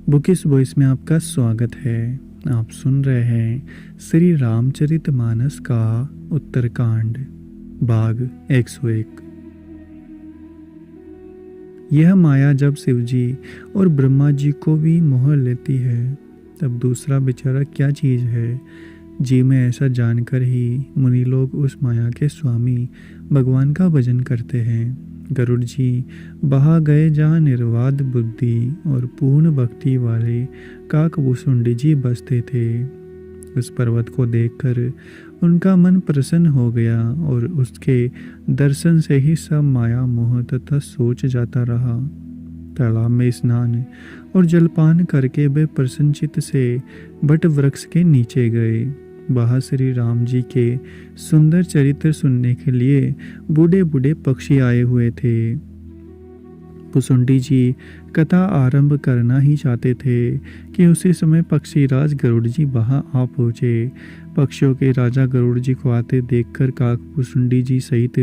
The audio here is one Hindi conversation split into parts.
बुकिस वॉइस में आपका स्वागत है। आप सुन रहे हैं श्री रामचरितमानस का उत्तरकांड भाग 101। यह माया जब शिवजी और ब्रह्मा जी को भी मोह लेती है तब दूसरा बेचारा क्या चीज़ है। जी में ऐसा जानकर ही मुनि लोग उस माया के स्वामी भगवान का भजन करते हैं। गरुड़ जी बहा गए जहाँ निर्वाद बुद्धि और पूर्ण भक्ति वाले काकभूषुंडी जी बसते थे। उस पर्वत को देखकर उनका मन प्रसन्न हो गया और उसके दर्शन से ही सब माया मोह तथा सोच जाता रहा। तालाब में स्नान और जलपान करके वे प्रसन्नचित्त से बट वृक्ष के नीचे गए। वहाँ श्री राम जी के सुंदर चरित्र सुनने के लिए बूढ़े बूढ़े पक्षी आए हुए थे। भुसुंडी जी कथा आरंभ करना ही चाहते थे कि उसी समय पक्षीराज गरुड़ जी वहाँ आ पहुँचे। पक्षियों के राजा गरुड़ जी को आते देखकर काकभूषुंडी जी सहित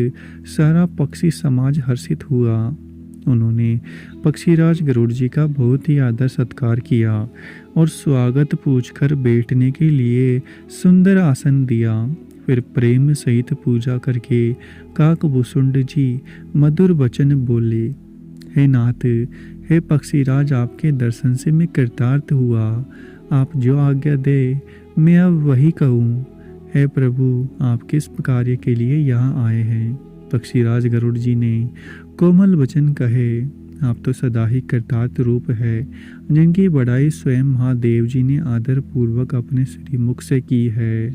सारा पक्षी समाज हर्षित हुआ। उन्होंने पक्षीराज गरुड़ जी का बहुत ही आदर सत्कार किया और स्वागत पूछकर बैठने के लिए सुंदर आसन दिया। फिर प्रेम सहित पूजा करके काकभूषुंड जी मधुर वचन बोले, हे नाथ, हे पक्षीराज, आपके दर्शन से मैं कृतार्थ हुआ। आप जो आज्ञा दे मैं अब वही कहूँ। हे प्रभु, आप किस कार्य के लिए यहाँ आए हैं? पक्षीराज गरुड़ जी ने कोमल वचन कहे, आप तो सदा ही कृतार्थ रूप है, जिनकी बड़ाई स्वयं महादेव जी ने आदर पूर्वक अपने श्री मुख से की है।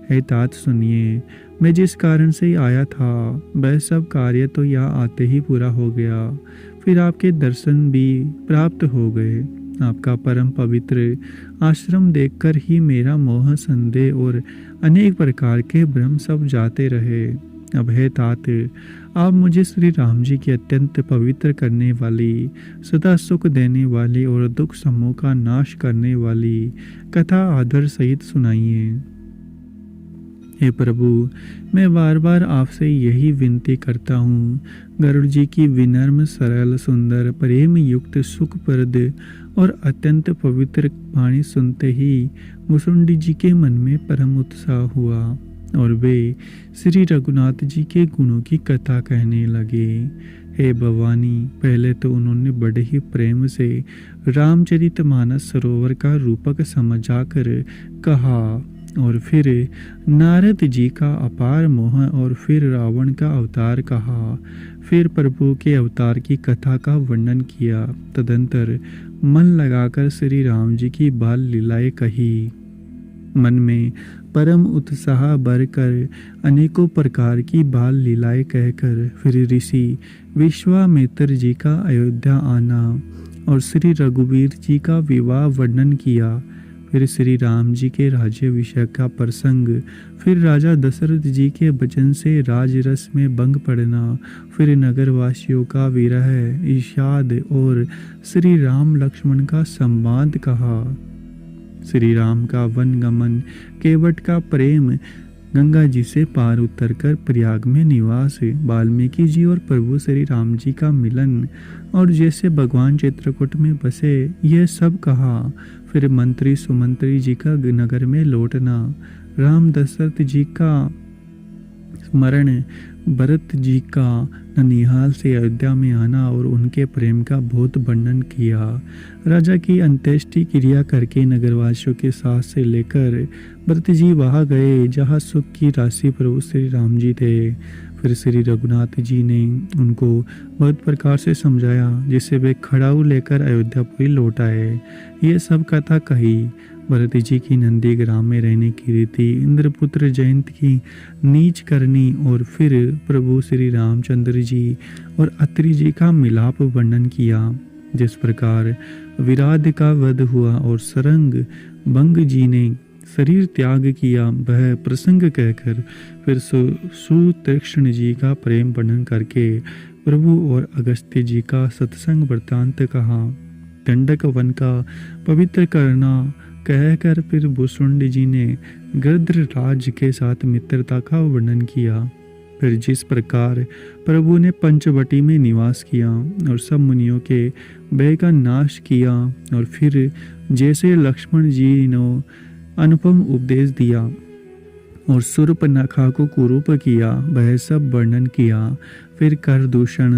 हे तात, सुनिए, मैं जिस कारण से आया था वह सब कार्य तो यहाँ आते ही पूरा हो गया। फिर आपके दर्शन भी प्राप्त हो गए। आपका परम पवित्र आश्रम देखकर ही मेरा मोह, संदेह और अनेक प्रकार के भ्रम सब जाते रहे। अब हे तात, आप मुझे श्री राम जी की अत्यंत पवित्र करने वाली, सदा सुख देने वाली और दुख समूह का नाश करने वाली कथा आदर सहित सुनाइए। हे प्रभु, मैं बार बार आपसे यही विनती करता हूँ। गरुड़ जी की विनम्र, सरल, सुंदर, प्रेम युक्त, सुखप्रद और अत्यंत पवित्र वाणी सुनते ही भुसुंडी जी के मन में परम उत्साह हुआ और वे श्री रघुनाथ जी के गुणों की कथा कहने लगे। हे भवानी, पहले तो उन्होंने बड़े ही प्रेम से रामचरितमानस सरोवर का रूपक समझाकर कहा और फिर नारद जी का अपार मोह और फिर रावण का अवतार कहा। फिर प्रभु के अवतार की कथा का वर्णन किया। तदंतर मन लगाकर श्री राम जी की बाल लीलाएं कही। मन में परम उत्साह भरकर अनेकों प्रकार की बाल लीलाएं कहकर फिर ऋषि विश्वामित्र जी का अयोध्या आना और श्री रघुवीर जी का विवाह वर्णन किया। फिर श्री राम जी के राज्याभिषेक का प्रसंग, फिर राजा दशरथ जी के वचन से राजरस में भंग पड़ना, फिर नगरवासियों का विरह, ईषाद और श्री राम लक्ष्मण का संवाद कहा। श्री राम का वन गमन, केवट का प्रेम, गंगा जी से पार उतरकर प्रयाग में निवास, वाल्मीकि जी और प्रभु श्री राम जी का मिलन और जैसे भगवान चित्रकूट में बसे, यह सब कहा। फिर मंत्री सुमंत्री जी का नगर में लौटना, राम दशरथ जी का स्मरण, भरत जी का ननिहाल से अयोध्या में आना और उनके प्रेम का बहुत वर्णन किया। राजा की अंत्येष्टि क्रिया करके नगरवासियों के साथ से लेकर भरत जी वहाँ गए जहाँ सुख की राशि प्रभु श्री राम जी थे। फिर श्री रघुनाथ जी ने उनको बहुत प्रकार से समझाया जिससे वे खड़ाऊ लेकर अयोध्यापुरी लौट आए। ये सब कथा कही। भरत जी की नंदीग्राम में रहने की रीति, इंद्रपुत्र जयंत की नीच करनी और फिर प्रभु श्री रामचंद्र जी और अत्रि जी का मिलाप वर्णन किया। जिस प्रकार विराध का वध हुआ और सरंग बंग जी ने शरीर त्याग किया, वह प्रसंग कहकर फिर सुतीक्ष्ण जी का प्रेम वर्णन करके प्रभु और अगस्त्य जी का सत्संग वृत्तांत कहा। दंडक वन का पवित्र करना कहकर फिर भुसुंडी जी ने गृध्रराज के साथ मित्रता का वर्णन किया। फिर जिस प्रकार प्रभु ने पंचवटी में निवास किया और सब मुनियों के भय का नाश किया, और फिर जैसे लक्ष्मण जी ने अनुपम उपदेश दिया और शूर्पणखा को कुरूप किया, वह सब वर्णन किया। फिर कर दूषण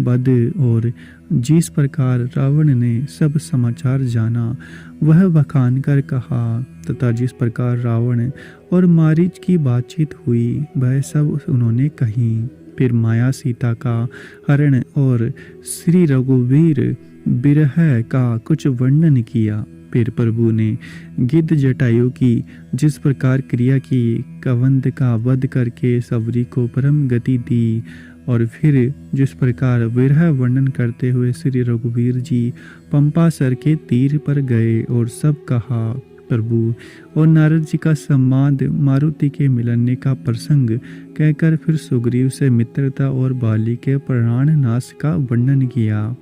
बद और जिस प्रकार रावण ने सब समाचार जाना वह बखान कर कहा, तथा जिस प्रकार रावण और मारीच की बातचीत हुई वह सब उन्होंने कही। फिर माया सीता का हरण और श्री रघुवीर विरह का कुछ वर्णन किया। फिर प्रभु ने गिद्ध जटायु की जिस प्रकार क्रिया की, कवंद का वध करके सबरी को परम गति दी, और फिर जिस प्रकार विरह वर्णन करते हुए श्री रघुवीर जी पंपासर के तीर पर गए और सब कहा। प्रभु और नारद जी का संवाद, मारुति के मिलने का प्रसंग कहकर फिर सुग्रीव से मित्रता और बाली के प्राण नाश का वर्णन किया।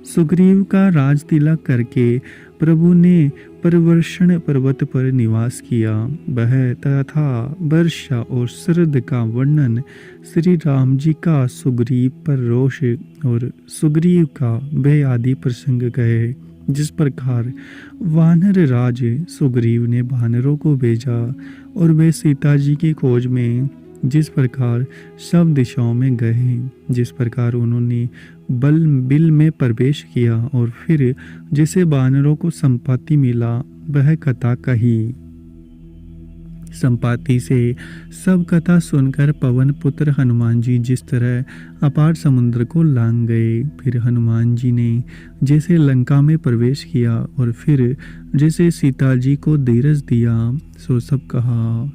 सुग्रीव का राज तिलक करके प्रभु ने परवर्षण पर्वत पर निवास किया। वह तथा वर्षा और शरद का वर्णन, श्री राम जी का सुग्रीव पर रोष और सुग्रीव का भय आदि प्रसंग कहे। जिस प्रकार वानर राज सुग्रीव ने वानरों को भेजा और वे सीता जी की खोज में जिस प्रकार सब दिशाओं में गए, जिस प्रकार उन्होंने बिल में प्रवेश किया और फिर जैसे वानरों को संपत्ति मिला वह कथा कही। संपत्ति से सब कथा सुनकर पवन पुत्र हनुमान जी जिस तरह अपार समुद्र को लांग गए, फिर हनुमान जी ने जैसे लंका में प्रवेश किया और फिर जैसे सीता जी को धीरज दिया, सो सब कहा।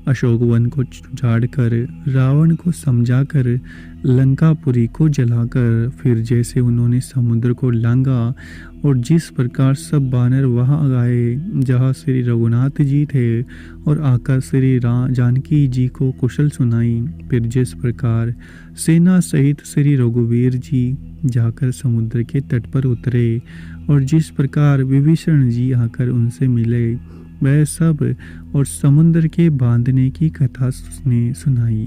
अशोक वन को उजाड़कर रावण को समझाकर लंकापुरी को जलाकर, फिर जैसे उन्होंने समुद्र को लांगा और जिस प्रकार सब वानर वहां आए जहां श्री रघुनाथ जी थे और आकर श्री जानकी जी को कुशल सुनाई, फिर जिस प्रकार सेना सहित श्री रघुवीर जी जाकर समुद्र के तट पर उतरे और जिस प्रकार विभीषण जी आकर उनसे मिले, वह सब और समुद्र के बांधने की कथा उसने सुनाई।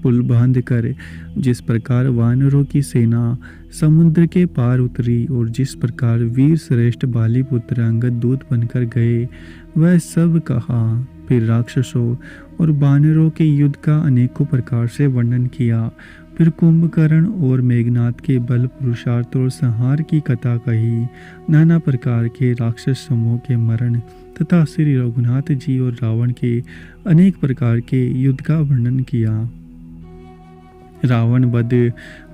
पुल बांध कर जिस प्रकार वानरों की सेना समुद्र के पार उतरी और जिस प्रकार वीर श्रेष्ठ बाली पुत्र अंगद दूत बनकर गए, वह सब कहा। फिर राक्षसों और वानरों के युद्ध का अनेकों प्रकार से वर्णन किया। फिर कुंभकर्ण और मेघनाथ के बल पुरुषार्थ और संहार की कथा कही। नाना प्रकार के राक्षस समूह के मरण तथा श्री रघुनाथ जी और रावण के अनेक प्रकार के युद्ध का वर्णन किया। रावण वध,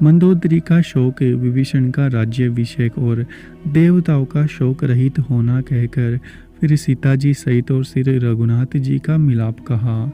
मंदोदरी का शोक, विभीषण का राज्याभिषेक और देवताओं का शोक रहित होना कहकर फिर सीता जी सहित और श्री रघुनाथ जी का मिलाप कहा।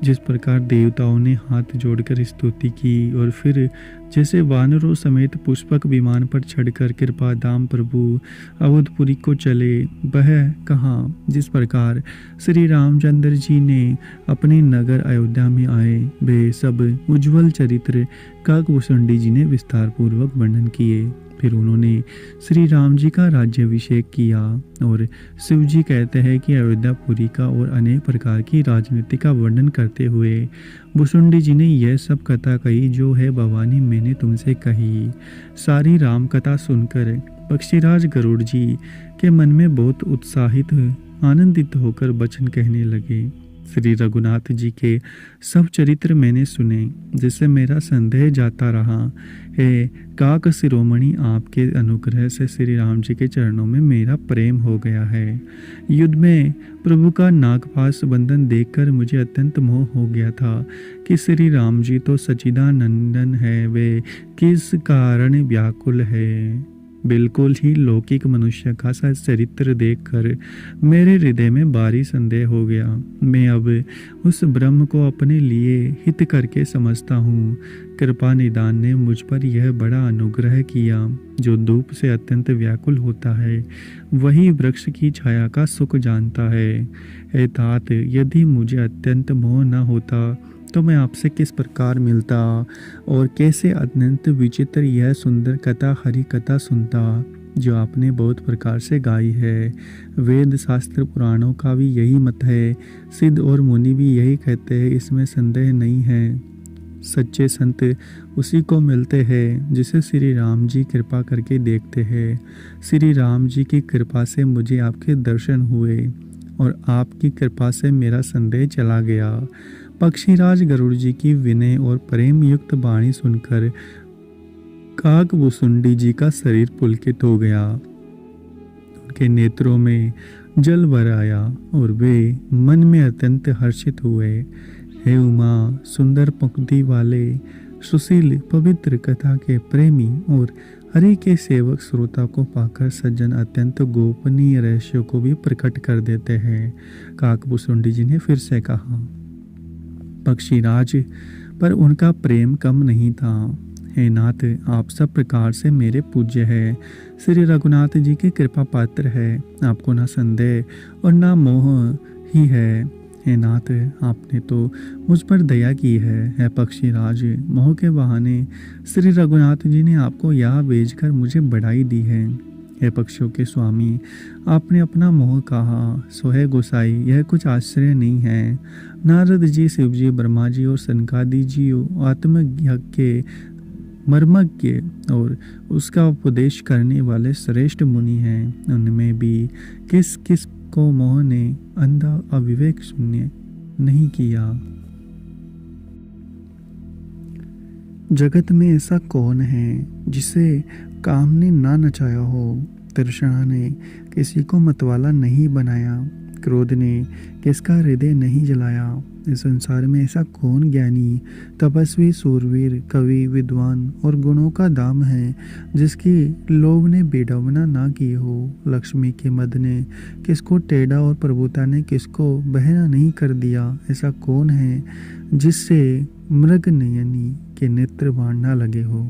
जिस प्रकार देवताओं ने हाथ जोड़कर स्तुति की और फिर जैसे वानरों समेत पुष्पक विमान पर चढ़कर कृपा धाम प्रभु अवधपुरी को चले, वह कहा। जिस प्रकार श्री रामचंद्र जी ने अपने नगर अयोध्या में आए, वे सब उज्जवल चरित्र काकभूषुंडी जी ने विस्तार पूर्वक वर्णन किए। फिर उन्होंने श्री राम जी का राज्याभिषेक किया और शिव जी कहते हैं कि अयोध्यापुरी का और अनेक प्रकार की राजनीति का वर्णन करते हुए भूषुंडी जी ने यह सब कथा कही जो है भवानी मैंने तुमसे कही। सारी राम कथा सुनकर पक्षीराज गरुड़ जी के मन में बहुत उत्साहित आनंदित होकर वचन कहने लगे। श्री रघुनाथ जी के सब चरित्र मैंने सुने, जिससे मेरा संदेह जाता रहा है। काक शिरोमणि, आपके अनुग्रह से श्री राम जी के चरणों में मेरा प्रेम हो गया है। युद्ध में प्रभु का नागपाश बंधन देखकर मुझे अत्यंत मोह हो गया था कि श्री राम जी तो सच्चिदानंदन है, वे किस कारण व्याकुल है। बिल्कुल ही लौकिक मनुष्य का सा चरित्र देखकर मेरे हृदय में भारी संदेह हो गया। मैं अब उस ब्रह्म को अपने लिए हित करके समझता हूँ। कृपा निदान ने मुझ पर यह बड़ा अनुग्रह किया। जो धूप से अत्यंत व्याकुल होता है वही वृक्ष की छाया का सुख जानता है। हे तात, यदि मुझे अत्यंत मोह न होता तो मैं आपसे किस प्रकार मिलता और कैसे अत्यंत विचित्र यह सुंदर कथा हरि कथा सुनता। जो आपने बहुत प्रकार से गाई है। वेद शास्त्र पुराणों का भी यही मत है, सिद्ध और मुनि भी यही कहते हैं, इसमें संदेह नहीं है। सच्चे संत उसी को मिलते हैं जिसे श्री राम जी कृपा करके देखते हैं। श्री राम जी की कृपा से मुझे आपके दर्शन हुए और आपकी कृपा से मेरा संदेह चला गया। पक्षीराज गरुड़ जी की विनय और प्रेम युक्त वाणी सुनकर काकभुसुंडी जी का शरीर पुलकित हो गया। उनके नेत्रों में जल भर आया और वे मन में अत्यंत हर्षित हुए। हे उमा, सुंदर पंक्ति वाले, सुशील पवित्र कथा के प्रेमी और हरि के सेवक श्रोता को पाकर सज्जन अत्यंत गोपनीय रहस्यों को भी प्रकट कर देते हैं। काकभुसुंडी जी ने फिर से कहा। पक्षीराज पर उनका प्रेम कम नहीं था। हे नाथ, आप सब प्रकार से मेरे पूज्य है, श्री रघुनाथ जी की कृपा पात्र है। आपको ना संदेह और ना मोह ही है। हे नाथ, आपने तो मुझ पर दया की है पक्षीराज, मोह के बहाने श्री रघुनाथ जी ने आपको यहाँ भेजकर मुझे बढ़ाई दी है। हे पक्षियों के स्वामी, आपने अपना मोह कहा, सो है गोसाई, यह कुछ आश्चर्य नहीं है। नारद जी, शिव जी, ब्रह्मा जी और सनकादि जी आत्मज्ञ के मर्मज्ञ और उसका उपदेश करने वाले श्रेष्ठ मुनि हैं। उनमें भी किस किस को मोह ने अंधा अविवेक शून्य नहीं किया। जगत में ऐसा कौन है जिसे काम ने ना नचाया हो, तृष्णा ने किसी को मतवाला नहीं बनाया, क्रोध ने किसका हृदय नहीं जलाया। इस संसार में ऐसा कौन ज्ञानी, तपस्वी, सूरवीर, कवि, विद्वान और गुणों का दाम है जिसकी लोभ ने बेडवना ना की हो। लक्ष्मी के मद ने किसको टेढ़ा और प्रभुता ने किसको बहना नहीं कर दिया। ऐसा कौन है जिससे मृग नयनी के नेत्र बाण ना लगे हो।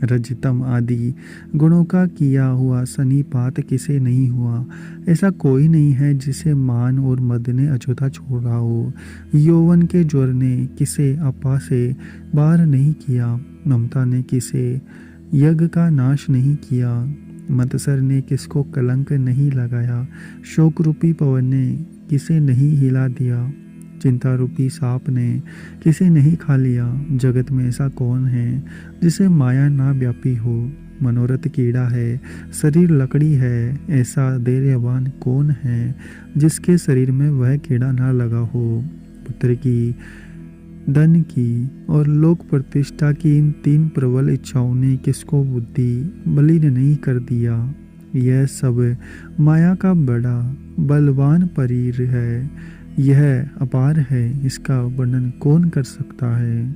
रजतम आदि गुणों का किया हुआ सन्निपात किसे नहीं हुआ। ऐसा कोई नहीं है जिसे मान और मद ने अछूता छोड़ा हो। यौवन के ज्वर ने किसे अपा से बाहर नहीं किया। ममता ने किसे यज्ञ का नाश नहीं किया। मत्सर ने किसको कलंक नहीं लगाया। शोक रूपी पवन ने किसे नहीं हिला दिया। चिंता रूपी सांप ने किसे नहीं खा लिया। जगत में ऐसा कौन है जिसे माया ना व्यापी हो। मनोरथ कीड़ा है, शरीर लकड़ी है, ऐसा धैर्यवान कौन है जिसके शरीर में वह कीड़ा ना लगा हो। पुत्र की, धन की और लोक प्रतिष्ठा की इन तीन प्रबल इच्छाओं ने किसको बुद्धि मलिन नहीं कर दिया। यह सब माया का बड़ा बलवान परीर है, यह अपार है, इसका वर्णन कौन कर सकता है।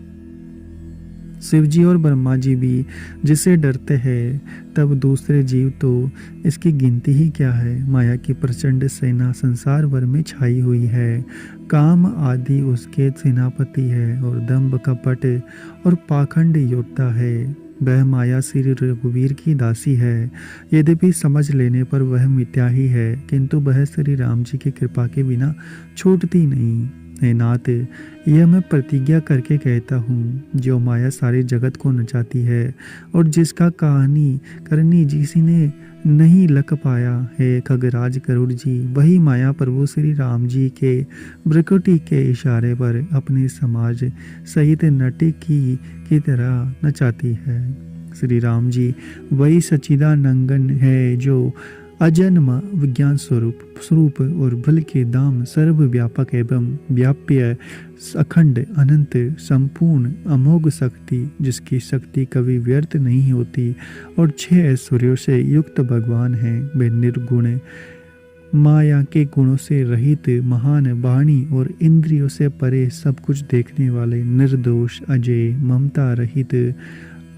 शिवजी और ब्रह्मा जी भी जिसे डरते हैं, तब दूसरे जीव तो इसकी गिनती ही क्या है। माया की प्रचंड सेना संसार भर में छाई हुई है। काम आदि उसके सेनापति है और दंभ, कपट और पाखंड योद्धा है। वह माया श्री रघुवीर की दासी है। यद्यपि समझ लेने पर वह मिथ्या ही है, किंतु वह श्री राम जी की कृपा के बिना छूटती नहीं। हे नाथ, यह मैं प्रतिज्ञा करके कहता हूँ, जो माया सारे जगत को नचाती है और जिसका कहानी करनी जिसी ने नहीं लख पाया है खगराज गरुड़ जी, वही माया प्रभु श्री राम जी के भ्रुकुटी के इशारे पर अपने समाज सहित नटी की तरह नचाती है। श्री राम जी वही सच्चिदानंदन है जो अजन्म विज्ञान स्वरूप और बल के दाम सर्वव्यापक एवं व्याप्य अखंड अनंत संपूर्ण अमोघ शक्ति, जिसकी शक्ति कभी व्यर्थ नहीं होती और 6 ऐश्वर्यों से युक्त भगवान है। वे निर्गुण, माया के गुणों से रहित, महान वाणी और इंद्रियों से परे, सब कुछ देखने वाले, निर्दोष, अजय, ममता रहित,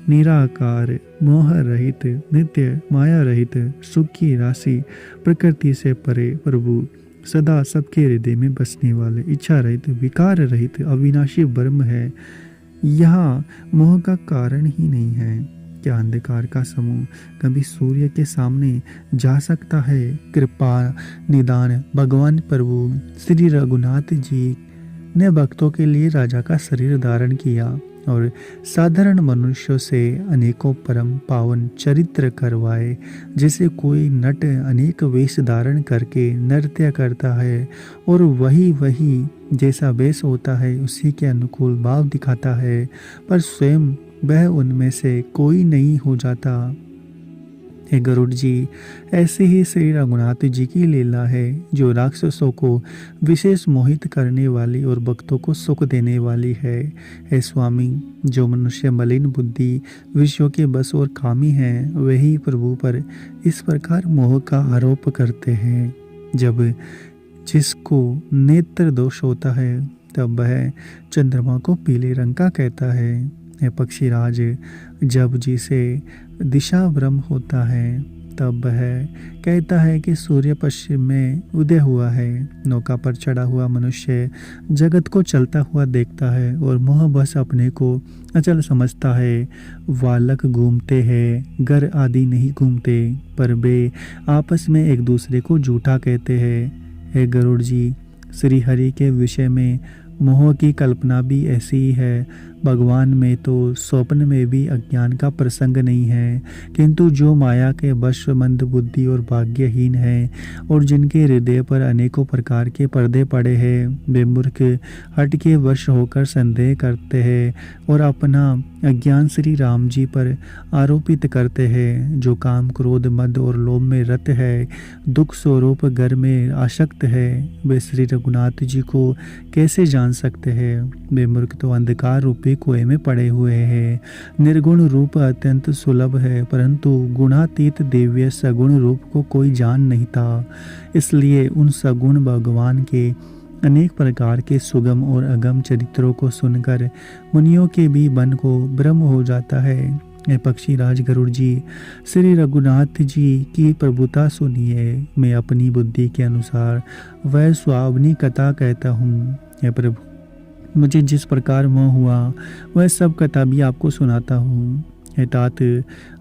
निराकार, मोह रहित, नित्य, माया रहित, सुख की राशि, प्रकृति से परे प्रभु, सदा सबके हृदय में बसने वाले, इच्छा रहित, विकार रहित, अविनाशी ब्रह्म है। यहाँ मोह का कारण ही नहीं है। क्या अंधकार का समूह कभी सूर्य के सामने जा सकता है। कृपा निदान भगवान प्रभु श्री रघुनाथ जी ने भक्तों के लिए राजा का शरीर धारण किया। और साधारण मनुष्यों से अनेकों परम पावन चरित्र करवाए। जैसे कोई नट अनेक वेश धारण करके नृत्य करता है और वही जैसा वेश होता है उसी के अनुकूल भाव दिखाता है, पर स्वयं वह उनमें से कोई नहीं हो जाता। हे गरुड़ जी, ऐसे ही श्री रघुनाथ जी की लीला है, जो राक्षसों को विशेष मोहित करने वाली और भक्तों को सुख देने वाली है। हे स्वामी, जो मनुष्य मलिन बुद्धि, विषयों के बस और कामी हैं, वही प्रभु पर इस प्रकार मोह का आरोप करते हैं। जब जिसको नेत्र दोष होता है, तब वह चंद्रमा को पीले रंग का कहता है। हे पक्षीराज, जब जिसे दिशा भ्रम होता है, तब वह कहता है कि सूर्य पश्चिम में उदय हुआ है। नौका पर चढ़ा हुआ मनुष्य जगत को चलता हुआ देखता है और मोह बस अपने को अचल समझता है। बालक घूमते हैं, घर आदि नहीं घूमते, पर वे आपस में एक दूसरे को झूठा कहते हैं। हे गरुड़ जी, श्री हरि के विषय में मोह की कल्पना भी ऐसी ही है। भगवान में तो स्वप्न में भी अज्ञान का प्रसंग नहीं है, किंतु जो माया के वश मंद बुद्धि और भाग्यहीन है और जिनके हृदय पर अनेकों प्रकार के पर्दे पड़े हैं, वे मूर्ख हट के वश होकर संदेह करते हैं और अपना अज्ञान श्री राम जी पर आरोपित करते हैं। जो काम क्रोध मद और लोभ में रत है, दुख स्वरूप घर में आसक्त है, वे श्री रघुनाथ जी को कैसे जान सकते हैं। वे मूर्ख तो अंधकार रूपी कुएं में पड़े हुए हैं। निर्गुण रूप अत्यंत सुलभ है, परंतु गुणातीत दिव्य सगुण रूप को कोई जान नहीं था। इसलिए उन सगुण भगवान के अनेक प्रकार के सुगम और अगम चरित्रों को सुनकर मुनियों के भी मन को भ्रम हो जाता है। हे पक्षीराज गरुड़ जी, श्री रघुनाथ जी की प्रभुता सुनिए। मैं अपनी बुद्धि के अनुसार वह स्वावनी कथा कहता हूँ। हे प्रभु, मुझे जिस प्रकार मोह हुआ वह सब कथा भी आपको सुनाता हूँ। हे तात,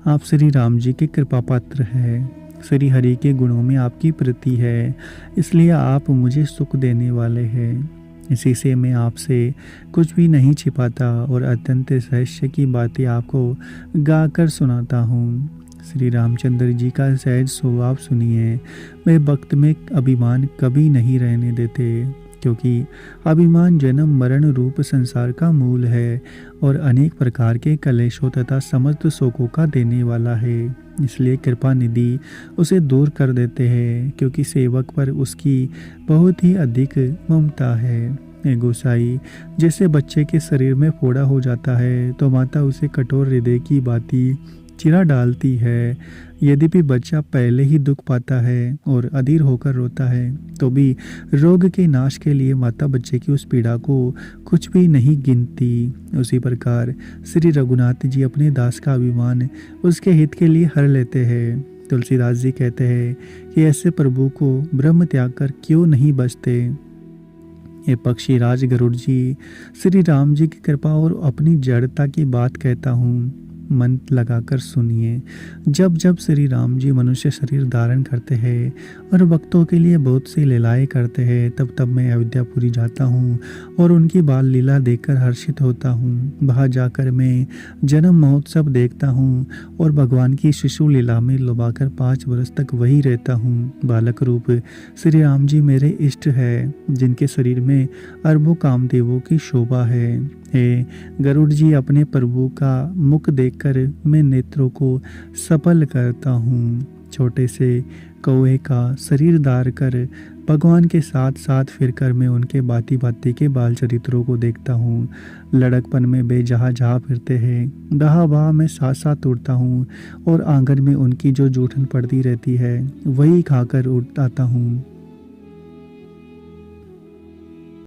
आप श्री राम जी के कृपा पात्र हैं। श्री हरि के गुणों में आपकी प्रीति है, इसलिए आप मुझे सुख देने वाले हैं। इसी से मैं आपसे कुछ भी नहीं छिपाता और अत्यंत रहस्य की बातें आपको गाकर सुनाता हूँ। श्री रामचंद्र जी का सहज स्वभाव सुनिए। वे भक्त में अभिमान कभी नहीं रहने देते, क्योंकि अभिमान जन्म मरण रूप संसार का मूल है और अनेक प्रकार के कलेशों तथा समस्त शोकों का देने वाला है। इसलिए कृपा निधि उसे दूर कर देते हैं, क्योंकि सेवक पर उसकी बहुत ही अधिक ममता है। गोसाई, जैसे बच्चे के शरीर में फोड़ा हो जाता है तो माता उसे कठोर हृदय की बाती चिरा डालती है। यद्यपि बच्चा पहले ही दुख पाता है और अधीर होकर रोता है, तो भी रोग के नाश के लिए माता बच्चे की उस पीड़ा को कुछ भी नहीं गिनती। उसी प्रकार श्री रघुनाथ जी अपने दास का अभिमान उसके हित के लिए हर लेते हैं। तुलसीदास जी कहते हैं कि ऐसे प्रभु को ब्रह्म त्याग कर क्यों नहीं बचते। ये पक्षीराज गरुड़ जी, श्री राम जी की कृपा और अपनी जड़ता की बात कहता हूँ, मन लगाकर सुनिए। जब जब श्री राम जी मनुष्य शरीर धारण करते हैं और भक्तों के लिए बहुत सी लीलाएं करते हैं, तब तब मैं अयोध्यापुरी जाता हूँ और उनकी बाल लीला देखकर हर्षित होता हूँ। वहाँ जाकर मैं जन्म महोत्सव देखता हूँ और भगवान की शिशु लीला में लुभाकर 5 वर्ष तक वही रहता हूँ। बालक रूप श्री राम जी मेरे इष्ट है, जिनके शरीर में अरबों कामदेवों की शोभा है। हे गरुड़ जी, अपने प्रभु का मुख देखकर मैं नेत्रों को सफल करता हूँ। छोटे से कौवे का शरीर धार कर भगवान के साथ साथ फिरकर मैं उनके बाती बाती के बाल चरित्रों को देखता हूँ। लड़कपन में वे जहाँ जहाँ फिरते हैं, वहाँ वहाँ मैं साथ साथ उड़ता हूँ और आंगन में उनकी जो जूठन पड़ती रहती है वही खाकर उड़ आता हूँ।